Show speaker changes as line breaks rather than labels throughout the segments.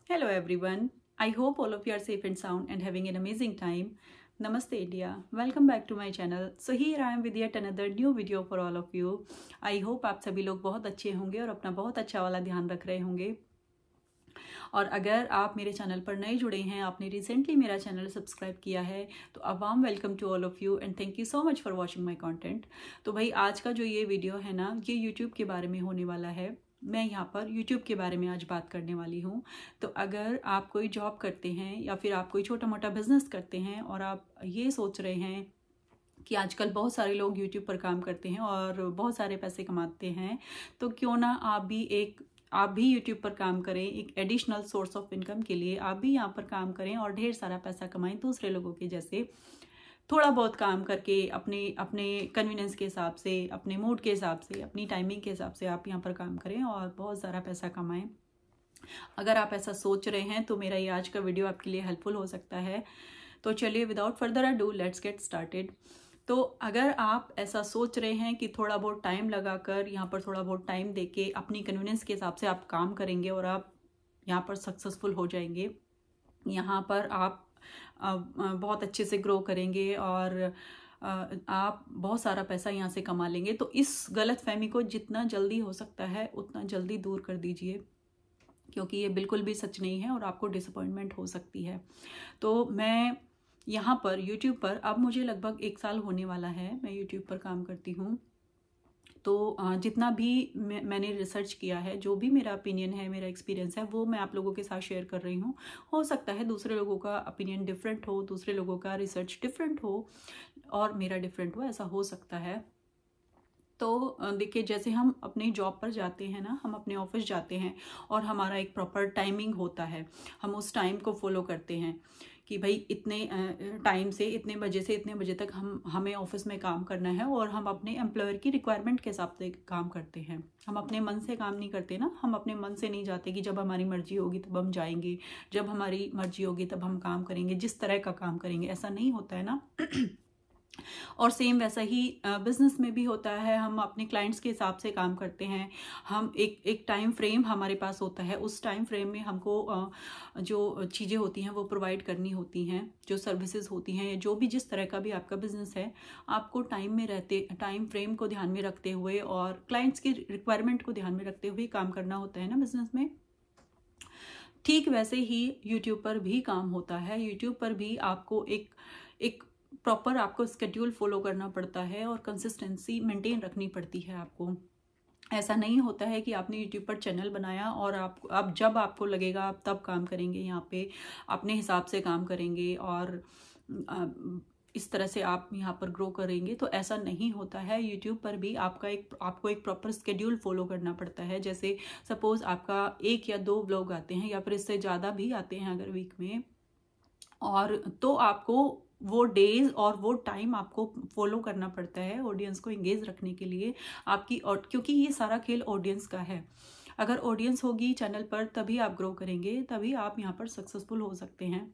Hello everyone. I hope all of you are safe and sound and having an amazing time. Namaste India. Welcome back to my channel. So here I am with yet another new video for all of you. I hope आप सभी लोग बहुत अच्छे होंगे और अपना बहुत अच्छा वाला ध्यान रख रहे होंगे। और अगर आप मेरे चैनल पर नए जुड़े हैं, आपने रिसेंटली मेरा चैनल सब्सक्राइब किया है, तो a warm welcome to all of you and thank you so much for watching my content. तो भाई आज का जो ये वीडियो है ना, ये यूट्यूब के बारे में होने वाला है। मैं यहाँ पर YouTube के बारे में आज बात करने वाली हूँ। तो अगर आप कोई जॉब करते हैं या फिर आप कोई छोटा मोटा बिजनेस करते हैं और आप ये सोच रहे हैं कि आजकल बहुत सारे लोग YouTube पर काम करते हैं और बहुत सारे पैसे कमाते हैं, तो क्यों ना आप भी YouTube पर काम करें, एक एडिशनल सोर्स ऑफ इनकम के लिए आप भी यहाँ पर काम करें और ढेर सारा पैसा कमाएं दूसरे लोगों के जैसे। थोड़ा बहुत काम करके अपने अपने कन्वीनियंस के हिसाब से, अपने मूड के हिसाब से, अपनी टाइमिंग के हिसाब से आप यहाँ पर काम करें और बहुत सारा पैसा कमाएं। अगर आप ऐसा सोच रहे हैं तो मेरा ये आज का वीडियो आपके लिए हेल्पफुल हो सकता है। तो चलिए without further ado let's get started. तो अगर आप ऐसा सोच रहे हैं कि थोड़ा बहुत टाइम लगाकर यहाँ पर थोड़ा बहुत टाइम देके अपनी कन्वीनियंस के हिसाब से आप काम करेंगे और आप यहाँ पर सक्सेसफुल हो जाएंगे, यहाँ पर आप बहुत अच्छे से ग्रो करेंगे और आप बहुत सारा पैसा यहाँ से कमा लेंगे, तो इस गलत फहमी को जितना जल्दी हो सकता है उतना जल्दी दूर कर दीजिए, क्योंकि ये बिल्कुल भी सच नहीं है और आपको डिसअपॉइंटमेंट हो सकती है। तो मैं यहाँ पर YouTube पर अब मुझे लगभग 1 साल होने वाला है, मैं YouTube पर काम करती हूँ। तो जितना भी मैंने रिसर्च किया है, जो भी मेरा ओपिनियन है, मेरा एक्सपीरियंस है, वो मैं आप लोगों के साथ शेयर कर रही हूँ। हो सकता है दूसरे लोगों का ओपिनियन डिफरेंट हो, दूसरे लोगों का रिसर्च डिफरेंट हो और मेरा डिफरेंट हो, ऐसा हो सकता है। तो देखिए, जैसे हम अपनी जॉब पर जाते हैं ना, हम अपने ऑफिस जाते हैं और हमारा एक प्रॉपर टाइमिंग होता है, हम उस टाइम को फॉलो करते हैं कि भाई इतने टाइम से इतने बजे से इतने बजे तक हमें ऑफिस में काम करना है और हम अपने एम्प्लॉयर की रिक्वायरमेंट के हिसाब से काम करते हैं। हम अपने मन से काम नहीं करते ना, हम अपने मन से नहीं जाते कि जब हमारी मर्जी होगी तब हम जाएंगे, जब हमारी मर्जी होगी तब हम काम करेंगे, जिस तरह का काम करेंगे, ऐसा नहीं होता है ना। और सेम वैसा ही बिजनेस में भी होता है, हम अपने क्लाइंट्स के हिसाब से काम करते हैं। हम एक टाइम फ्रेम हमारे पास होता है, उस टाइम फ्रेम में हमको जो चीज़ें होती हैं वो प्रोवाइड करनी होती हैं, जो सर्विसेज होती हैं, जो भी जिस तरह का भी आपका बिजनेस है, आपको टाइम फ्रेम को ध्यान में रखते हुए और क्लाइंट्स की रिक्वायरमेंट को ध्यान में रखते हुए काम करना होता है ना बिजनेस में। ठीक वैसे ही यूट्यूब पर भी काम होता है। यूट्यूब पर भी आपको एक प्रॉपर आपको स्केड्यूल फॉलो करना पड़ता है और कंसिस्टेंसी मेंटेन रखनी पड़ती है आपको। ऐसा नहीं होता है कि आपने यूट्यूब पर चैनल बनाया और आप जब आपको लगेगा आप तब काम करेंगे, यहाँ पे अपने हिसाब से काम करेंगे और इस तरह से आप यहाँ पर ग्रो करेंगे, तो ऐसा नहीं होता है। यूट्यूब पर भी आपको एक प्रॉपर स्केड्यूल फॉलो करना पड़ता है। जैसे सपोज आपका 1 या 2 व्लॉग आते हैं या फिर इससे ज़्यादा भी आते हैं अगर वीक में, और तो आपको वो डेज और वो टाइम आपको फॉलो करना पड़ता है ऑडियंस को एंगेज रखने के लिए क्योंकि ये सारा खेल ऑडियंस का है। अगर ऑडियंस होगी चैनल पर तभी आप ग्रो करेंगे, तभी आप यहाँ पर सक्सेसफुल हो सकते हैं।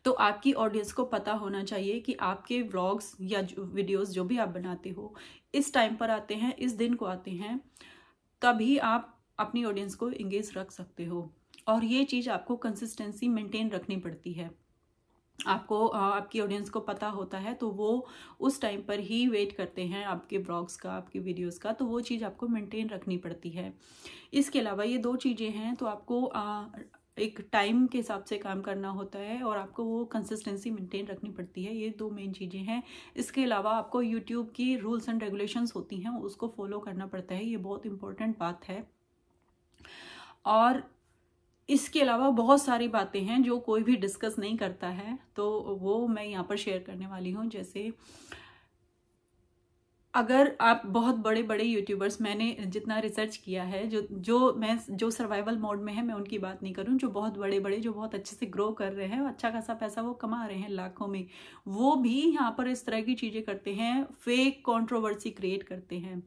तो आपकी ऑडियंस को पता होना चाहिए कि आपके व्लॉग्स या वीडियोस जो भी आप बनाते हो इस टाइम पर आते हैं, इस दिन को आते हैं, तभी आप अपनी ऑडियंस को एंगेज रख सकते हो। और ये चीज़ आपको कंसिस्टेंसी मेंटेन रखनी पड़ती है। आपको आपकी ऑडियंस को पता होता है तो वो उस टाइम पर ही वेट करते हैं आपके ब्लॉग्स का, आपके वीडियोस का, तो वो चीज़ आपको मेंटेन रखनी पड़ती है। इसके अलावा ये 2 चीज़ें हैं, तो आपको एक टाइम के हिसाब से काम करना होता है और आपको वो कंसिस्टेंसी मेंटेन रखनी पड़ती है। ये 2 मेन चीज़ें हैं। इसके अलावा आपको यूट्यूब की रूल्स एंड रेगुलेशंस होती हैं, उसको फॉलो करना पड़ता है। ये बहुत इंपॉर्टेंट बात है। और इसके अलावा बहुत सारी बातें हैं जो कोई भी डिस्कस नहीं करता है, तो वो मैं यहाँ पर शेयर करने वाली हूँ। जैसे अगर आप बहुत बड़े बड़े यूट्यूबर्स, मैंने जितना रिसर्च किया है, जो सर्वाइवल मोड में है, मैं उनकी बात नहीं करूँ, जो बहुत बड़े बड़े, जो बहुत अच्छे से ग्रो कर रहे हैं, अच्छा खासा पैसा वो कमा रहे हैं लाखों में, वो भी यहाँ पर इस तरह की चीज़ें करते हैं, फेक कंट्रोवर्सी क्रिएट करते हैं,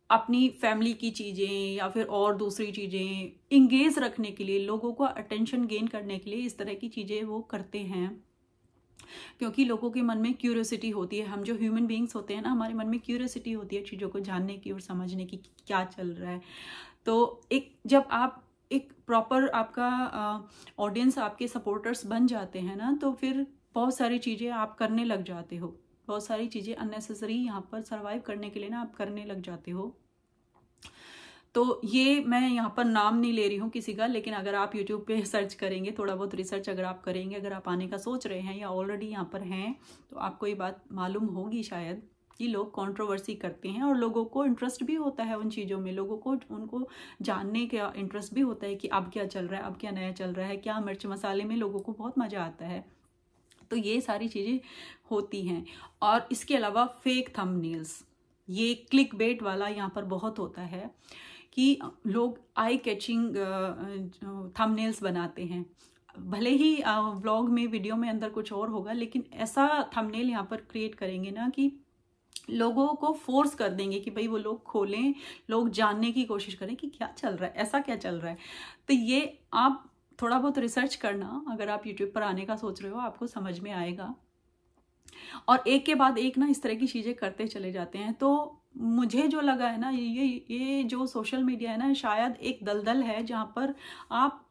अपनी फैमिली की चीज़ें या फिर और दूसरी चीज़ें इंगेज रखने के लिए, लोगों को अटेंशन गेन करने के लिए इस तरह की चीज़ें वो करते हैं। क्योंकि लोगों के मन में क्यूरियोसिटी होती है, हम जो ह्यूमन बीइंग्स होते हैं ना, हमारे मन में क्यूरियोसिटी होती है चीज़ों को जानने की और समझने की क्या चल रहा है। तो जब आप एक प्रॉपर आपका ऑडियंस, आपके सपोर्टर्स बन जाते हैं ना, तो फिर बहुत सारी चीज़ें आप करने लग जाते हो, बहुत सारी चीज़ें अननेसेसरी यहाँ पर सर्वाइव करने के लिए ना आप करने लग जाते हो। तो ये मैं यहाँ पर नाम नहीं ले रही हूँ किसी का, लेकिन अगर आप YouTube पे सर्च करेंगे, थोड़ा बहुत रिसर्च अगर आप करेंगे, अगर आप आने का सोच रहे हैं या ऑलरेडी यहाँ पर हैं, तो आपको ये बात मालूम होगी शायद कि लोग कंट्रोवर्सी करते हैं और लोगों को इंटरेस्ट भी होता है उन चीज़ों में, लोगों को उनको जानने का इंटरेस्ट भी होता है कि अब क्या चल रहा है, अब क्या नया चल रहा है, क्या मिर्च मसाले में लोगों को बहुत मज़ा आता है। तो ये सारी चीज़ें होती हैं। और इसके अलावा फेक थंबनेल्स, ये क्लिक बेट वाला यहाँ पर बहुत होता है कि लोग आई कैचिंग थंबनेल्स बनाते हैं। भले ही व्लॉग में, वीडियो में अंदर कुछ और होगा, लेकिन ऐसा थंबनेल यहाँ पर क्रिएट करेंगे ना कि लोगों को फोर्स कर देंगे कि भाई वो लोग खोलें, लोग जानने की कोशिश करें कि क्या चल रहा है, ऐसा क्या चल रहा है। तो ये आप थोड़ा बहुत रिसर्च करना, अगर आप यूट्यूब पर आने का सोच रहे हो, आपको समझ में आएगा। और एक के बाद एक ना इस तरह की चीज़ें करते चले जाते हैं। तो मुझे जो लगा है ना, ये जो सोशल मीडिया है ना, शायद एक दलदल है जहाँ पर आप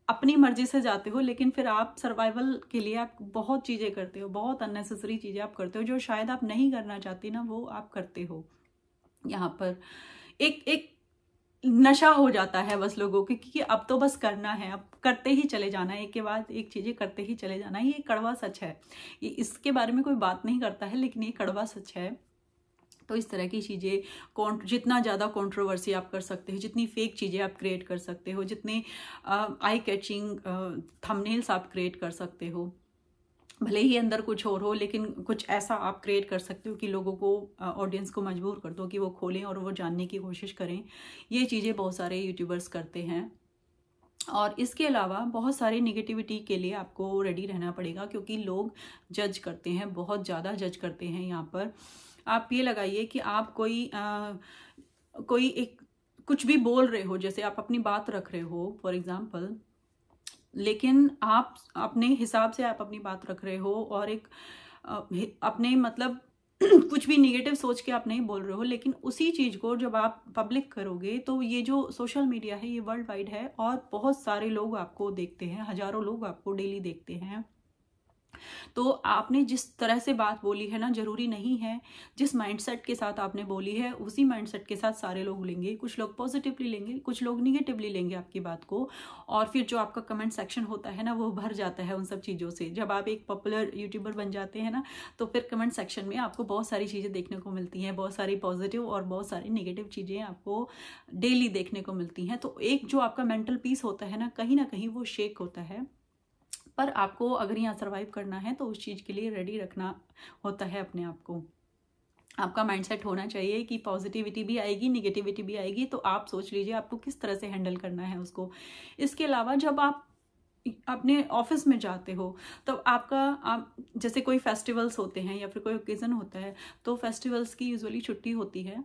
अपनी मर्जी से जाते हो, लेकिन फिर आप सर्वाइवल के लिए आप बहुत चीज़ें करते हो, बहुत अननेसेसरी चीज़ें आप करते हो, जो शायद आप नहीं करना चाहती ना, वो आप करते हो। यहाँ पर एक नशा हो जाता है बस लोगों के, क्योंकि अब तो बस करना है, अब करते ही चले जाना है, एक के बाद एक चीज़ें करते ही चले जाना है। ये कड़वा सच है, ये इसके बारे में कोई बात नहीं करता है, लेकिन ये कड़वा सच है। तो इस तरह की चीज़ें, जितना ज़्यादा कंट्रोवर्सी आप कर सकते हो, जितनी फेक चीज़ें आप क्रिएट कर सकते हो, जितने आई कैचिंग थंबनेल्स आप क्रिएट कर सकते हो, भले ही अंदर कुछ और हो, लेकिन कुछ ऐसा आप क्रिएट कर सकते हो कि लोगों को, ऑडियंस को मजबूर कर दो कि वो खोलें और वो जानने की कोशिश करें। ये चीज़ें बहुत सारे यूट्यूबर्स करते हैं। और इसके अलावा बहुत सारे निगेटिविटी के लिए आपको रेडी रहना पड़ेगा, क्योंकि लोग जज करते हैं, बहुत ज़्यादा जज करते हैं। यहाँ पर आप ये लगाइए कि आप कोई एक कुछ भी बोल रहे हो, जैसे आप अपनी बात रख रहे हो फॉर एग्जांपल, लेकिन आप अपने हिसाब से आप अपनी बात रख रहे हो, और एक अपने मतलब कुछ भी निगेटिव सोच के आप नहीं बोल रहे हो, लेकिन उसी चीज़ को जब आप पब्लिक करोगे, तो ये जो सोशल मीडिया है ये वर्ल्ड वाइड है, और बहुत सारे लोग आपको देखते हैं, हजारों लोग आपको डेली देखते हैं। तो आपने जिस तरह से बात बोली है ना, जरूरी नहीं है जिस माइंडसेट के साथ आपने बोली है उसी माइंडसेट के साथ सारे लोग लेंगे। कुछ लोग पॉजिटिवली लेंगे, कुछ लोग निगेटिवली लेंगे आपकी बात को, और फिर जो आपका कमेंट सेक्शन होता है ना, वो भर जाता है उन सब चीज़ों से। जब आप एक पॉपुलर यूट्यूबर बन जाते हैं ना, तो फिर कमेंट सेक्शन में आपको बहुत सारी चीज़ें देखने को मिलती हैं, बहुत सारी पॉजिटिव और बहुत सारी निगेटिव चीज़ें आपको डेली देखने को मिलती हैं। तो एक जो आपका मेंटल पीस होता है ना कहीं वो शेक होता है। पर आपको अगर यहाँ सर्वाइव करना है तो उस चीज़ के लिए रेडी रखना होता है अपने आप को। आपका माइंडसेट होना चाहिए कि पॉजिटिविटी भी आएगी, निगेटिविटी भी आएगी, तो आप सोच लीजिए आपको किस तरह से हैंडल करना है उसको। इसके अलावा जब आप अपने ऑफिस में जाते हो, तो आप जैसे कोई फेस्टिवल्स होते हैं या फिर कोई ओकेज़न होता है, तो फेस्टिवल्स की यूजुअली छुट्टी होती है।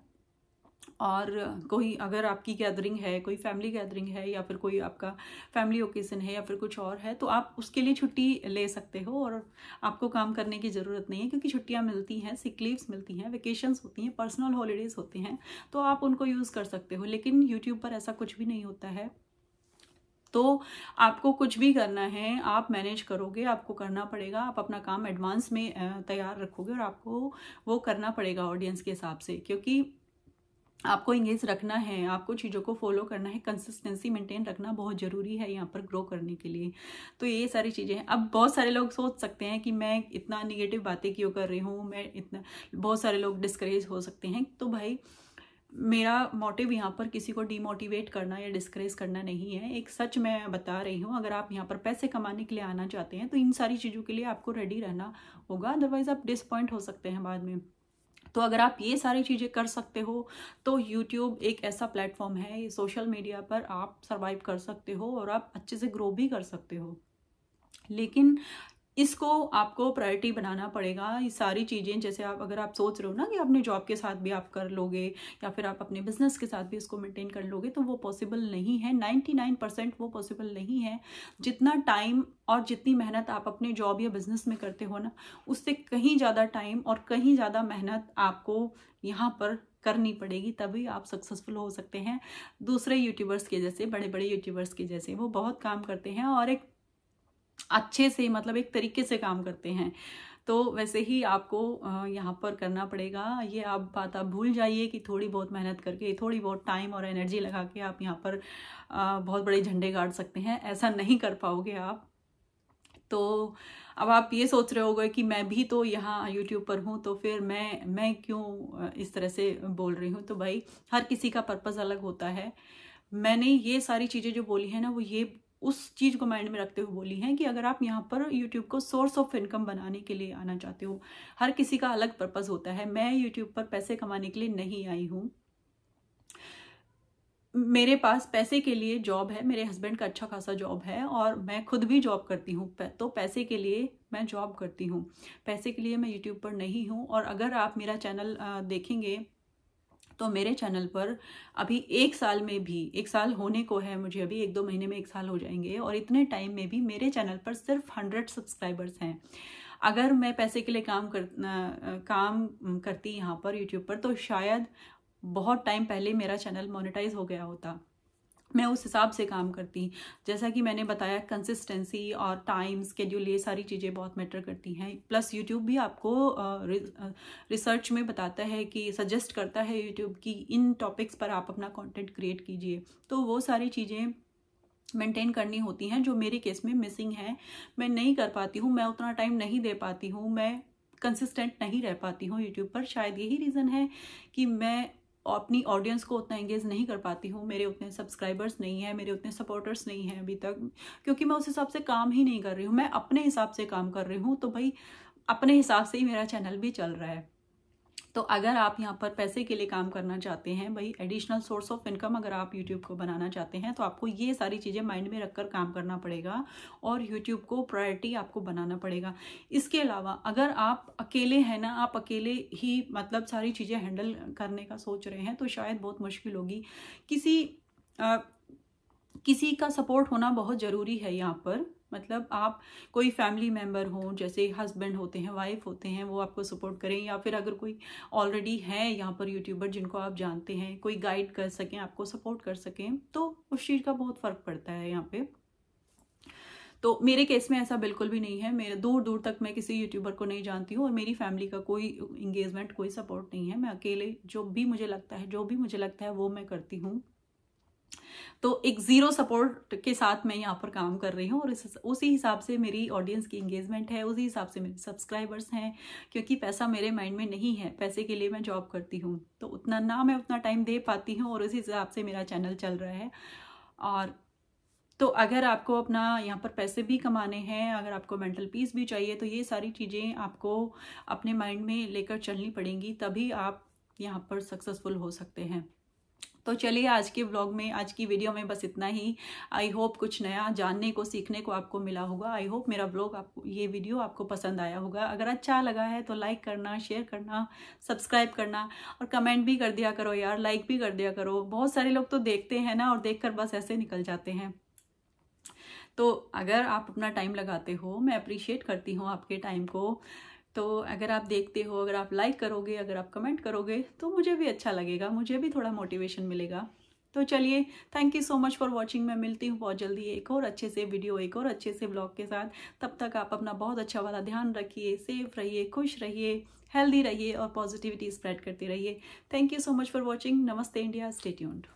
और कोई अगर आपकी गैदरिंग है, कोई फैमिली गैदरिंग है, या फिर कोई आपका फैमिली ओकेजन है, या फिर कुछ और है, तो आप उसके लिए छुट्टी ले सकते हो और आपको काम करने की ज़रूरत नहीं है, क्योंकि छुट्टियां मिलती हैं, सिक लीव्स मिलती हैं, वेकेशंस होती हैं, पर्सनल हॉलीडेज़ होते हैं, तो आप उनको यूज़ कर सकते हो। लेकिन यूट्यूब पर ऐसा कुछ भी नहीं होता है। तो आपको कुछ भी करना है, आप मैनेज करोगे, आपको करना पड़ेगा, आप अपना काम एडवांस में तैयार रखोगे, और आपको वो करना पड़ेगा ऑडियंस के हिसाब से, क्योंकि आपको इंगेज रखना है, आपको चीज़ों को फॉलो करना है, कंसिस्टेंसी मेंटेन रखना बहुत ज़रूरी है यहाँ पर ग्रो करने के लिए। तो ये सारी चीज़ें हैं। अब बहुत सारे लोग सोच सकते हैं कि मैं इतना निगेटिव बातें क्यों कर रही हूँ, मैं इतना, बहुत सारे लोग डिस्करेज हो सकते हैं। तो भाई मेरा मोटिव यहाँ पर किसी को डिमोटिवेट करना या डिस्करेज करना नहीं है, एक सच मैं बता रही हूँ। अगर आप यहाँ पर पैसे कमाने के लिए आना चाहते हैं तो इन सारी चीज़ों के लिए आपको रेडी रहना होगा, अदरवाइज आप डिसपॉइंट हो सकते हैं बाद में। तो अगर आप ये सारी चीज़ें कर सकते हो तो यूट्यूब एक ऐसा प्लेटफॉर्म है, सोशल मीडिया पर आप सर्वाइव कर सकते हो और आप अच्छे से ग्रो भी कर सकते हो। लेकिन इसको आपको प्रायोरिटी बनाना पड़ेगा। ये सारी चीज़ें, जैसे अगर आप सोच रहे हो ना कि अपने जॉब के साथ भी आप कर लोगे या फिर आप अपने बिजनेस के साथ भी इसको मेंटेन कर लोगे, तो वो पॉसिबल नहीं है। 99% वो पॉसिबल नहीं है। जितना टाइम और जितनी मेहनत आप अपने जॉब या बिजनेस में करते हो ना, उससे कहीं ज़्यादा टाइम और कहीं ज़्यादा मेहनत आपको यहाँ पर करनी पड़ेगी, तभी आप सक्सेसफुल हो सकते हैं। दूसरे यूट्यूबर्स के जैसे, बड़े बड़े यूट्यूबर्स के जैसे वो बहुत काम करते हैं और एक अच्छे से, मतलब एक तरीके से काम करते हैं, तो वैसे ही आपको यहाँ पर करना पड़ेगा। ये बात आप भूल जाइए कि थोड़ी बहुत मेहनत करके, थोड़ी बहुत टाइम और एनर्जी लगा के आप यहाँ पर बहुत बड़े झंडे गाड़ सकते हैं, ऐसा नहीं कर पाओगे आप। तो अब आप ये सोच रहे होगे कि मैं भी तो यहाँ यूट्यूब पर हूँ, तो फिर मैं क्यों इस तरह से बोल रही हूँ। तो भाई, हर किसी का पर्पज़ अलग होता है। मैंने ये सारी चीज़ें जो बोली है ना, वो ये उस चीज़ को माइंड में रखते हुए बोली हैं कि अगर आप यहाँ पर यूट्यूब को सोर्स ऑफ इनकम बनाने के लिए आना चाहते हो, हर किसी का अलग पर्पज़ होता है। मैं यूट्यूब पर पैसे कमाने के लिए नहीं आई हूँ। मेरे पास पैसे के लिए जॉब है, मेरे हस्बैंड का अच्छा खासा जॉब है और मैं खुद भी जॉब करती हूँ, तो पैसे के लिए मैं जॉब करती हूँ, पैसे के लिए मैं यूट्यूब पर नहीं हूँ। और अगर आप मेरा चैनल देखेंगे तो मेरे चैनल पर अभी 1 साल में भी, 1 साल होने को है मुझे, अभी 1-2 महीने में 1 साल हो जाएंगे, और इतने टाइम में भी मेरे चैनल पर सिर्फ 100 सब्सक्राइबर्स हैं। अगर मैं पैसे के लिए काम करती यहाँ पर यूट्यूब पर, तो शायद बहुत टाइम पहले मेरा चैनल मोनेटाइज हो गया होता। मैं उस हिसाब से काम करती, जैसा कि मैंने बताया, कंसिस्टेंसी और टाइम स्केड्यूल, ये सारी चीज़ें बहुत मैटर करती हैं। प्लस यूट्यूब भी आपको रिसर्च में बताता है कि सजेस्ट करता है यूट्यूब की इन टॉपिक्स पर आप अपना कंटेंट क्रिएट कीजिए, तो वो सारी चीज़ें मेंटेन करनी होती हैं, जो मेरे केस में मिसिंग है। मैं नहीं कर पाती हूँ, मैं उतना टाइम नहीं दे पाती हूँ, मैं कंसिस्टेंट नहीं रह पाती हूँ यूट्यूब पर। शायद यही रीज़न है कि मैं अपनी ऑडियंस को उतना एंगेज नहीं कर पाती हूँ, मेरे उतने सब्सक्राइबर्स नहीं हैं, मेरे उतने सपोर्टर्स नहीं हैं अभी तक, क्योंकि मैं उस हिसाब से काम ही नहीं कर रही हूँ, मैं अपने हिसाब से काम कर रही हूँ। तो भाई, अपने हिसाब से ही मेरा चैनल भी चल रहा है। तो अगर आप यहाँ पर पैसे के लिए काम करना चाहते हैं, भाई एडिशनल सोर्स ऑफ इनकम अगर आप यूट्यूब को बनाना चाहते हैं, तो आपको ये सारी चीज़ें माइंड में रखकर काम करना पड़ेगा और यूट्यूब को प्रायोरिटी आपको बनाना पड़ेगा। इसके अलावा अगर आप अकेले हैं ना, आप अकेले ही मतलब सारी चीज़ें हैंडल करने का सोच रहे हैं, तो शायद बहुत मुश्किल होगी। किसी का सपोर्ट होना बहुत ज़रूरी है यहाँ पर। मतलब आप कोई फैमिली मेम्बर हो, जैसे हस्बैंड होते हैं, वाइफ होते हैं, वो आपको सपोर्ट करें, या फिर अगर कोई ऑलरेडी है यहाँ पर यूट्यूबर जिनको आप जानते हैं, कोई गाइड कर सकें, आपको सपोर्ट कर सकें, तो उस चीज़ का बहुत फ़र्क पड़ता है यहाँ पे। तो मेरे केस में ऐसा बिल्कुल भी नहीं है, मेरे दूर दूर तक मैं किसी यूट्यूबर को नहीं जानती हूँ और मेरी फैमिली का कोई इंगेजमेंट, कोई सपोर्ट नहीं है। मैं अकेले जो भी मुझे लगता है वो मैं करती हूँ। तो एक ज़ीरो सपोर्ट के साथ मैं यहाँ पर काम कर रही हूँ और उसी हिसाब से मेरी ऑडियंस की इंगेजमेंट है, उसी हिसाब से मेरे सब्सक्राइबर्स हैं, क्योंकि पैसा मेरे माइंड में नहीं है, पैसे के लिए मैं जॉब करती हूँ, तो उतना ना मैं उतना टाइम दे पाती हूँ और उसी हिसाब से मेरा चैनल चल रहा है। और तो अगर आपको अपना यहाँ पर पैसे भी कमाने हैं, अगर आपको मेंटल पीस भी चाहिए, तो ये सारी चीज़ें आपको अपने माइंड में लेकर चलनी पड़ेंगी, तभी आप यहाँ पर सक्सेसफुल हो सकते हैं। तो चलिए, आज के व्लॉग में, आज की वीडियो में बस इतना ही। आई होप कुछ नया जानने को, सीखने को आपको मिला होगा। आई होप मेरा व्लॉग, आपको ये वीडियो आपको पसंद आया होगा। अगर अच्छा लगा है तो लाइक करना, शेयर करना, सब्सक्राइब करना और कमेंट भी कर दिया करो यार, लाइक भी कर दिया करो। बहुत सारे लोग तो देखते हैं ना और देखकर बस ऐसे निकल जाते हैं। तो अगर आप अपना टाइम लगाते हो, मैं अप्रिशिएट करती हूँ आपके टाइम को। तो अगर आप देखते हो, अगर आप लाइक करोगे, अगर आप कमेंट करोगे, तो मुझे भी अच्छा लगेगा, मुझे भी थोड़ा मोटिवेशन मिलेगा। तो चलिए, thank you so much for watching. मैं मिलती हूँ बहुत जल्दी एक और अच्छे से वीडियो, एक और अच्छे से ब्लॉग के साथ। तब तक आप अपना बहुत अच्छा वाला ध्यान रखिए, सेफ रहिए, खुश रहिए, हेल्दी रहिए और पॉजिटिविटी स्प्रेड करते रहिए। Thank you so much for watching. नमस्ते इंडिया, स्टे ट्यून्ड।